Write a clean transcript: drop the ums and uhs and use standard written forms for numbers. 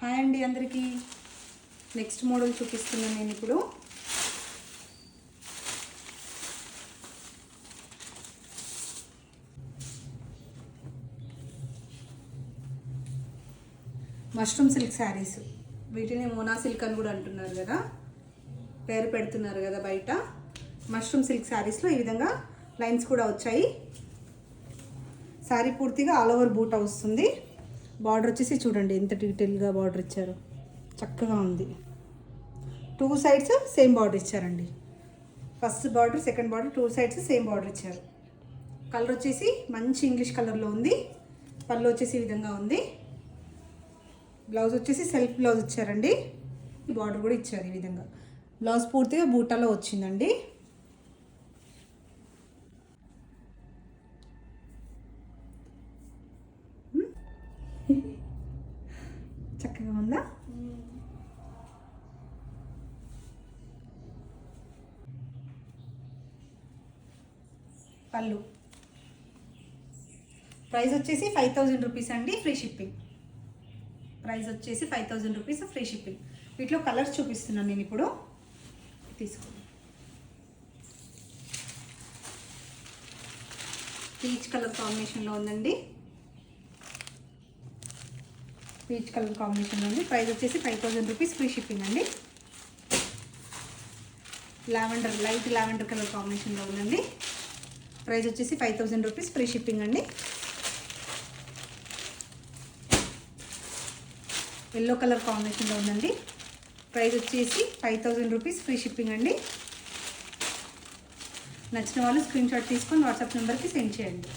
Hi అండి అందరికీ. Next model చూపిస్తున్నాను నేను ఇప్పుడు. మష్రూమ్ సిల్క్ శారీస్, వీటిని మోనా సిల్క్ అని కూడా అంటున్నారు కదా, పేరు పెడుతున్నారు కదా బయట. మష్రూమ్ సిల్క్ శారీస్లో ఈ విధంగా లైన్స్ కూడా వచ్చాయి. శారీ పూర్తిగా ఆల్ ఓవర్ బూటా వస్తుంది. బార్డర్ వచ్చేసి చూడండి ఎంత డీటెయిల్గా బార్డర్ ఇచ్చారు, చక్కగా ఉంది. 2 సైడ్స్ సేమ్ బార్డర్ ఇచ్చారండి. First border, second border, 2 sides same border ఇచ్చారు. కలర్ వచ్చేసి మంచి ఇంగ్లీష్ కలర్లో ఉంది. పళ్ళు వచ్చేసి ఈ విధంగా ఉంది. బ్లౌజ్ వచ్చేసి సెల్ఫ్ బ్లౌజ్ ఇచ్చారండి. బార్డర్ కూడా ఇచ్చారు ఈ విధంగా. బ్లౌజ్ పూర్తిగా బూటాలో వచ్చిందండి. చక్కగా ఉందా? పళ్ళు ప్రైస్ వచ్చేసి 5000 రూపీస్ అండి, ఫ్రీ షిప్పింగ్. ప్రైస్ వచ్చేసి 5000 రూపీస్, ఫ్రీ షిప్పింగ్. వీటిలో కలర్స్ చూపిస్తున్నాను నేను ఇప్పుడు. తీసుకోండి. పీచ్ కలర్ కాంబినేషన్లో ఉందండి. పీచ్ కలర్ కాంబినేషన్లో ఉంది. ప్రైస్ వచ్చేసి 5000 రూపీస్, ఫ్రీ షిప్పింగ్ అండి. లావెండర్, లైట్ లావెండర్ కలర్ కాంబినేషన్లో ఉందండి. ప్రైస్ వచ్చేసి 5000 రూపీస్, ఫ్రీ షిప్పింగ్ అండి. ఎల్లో కలర్ కాంబినేషన్లో ఉందండి. ప్రైస్ వచ్చేసి 5000 రూపీస్, ఫ్రీ షిప్పింగ్ అండి. నచ్చిన వాళ్ళు స్క్రీన్ షాట్ తీసుకొని వాట్సాప్ నెంబర్కి సెండ్ చేయండి.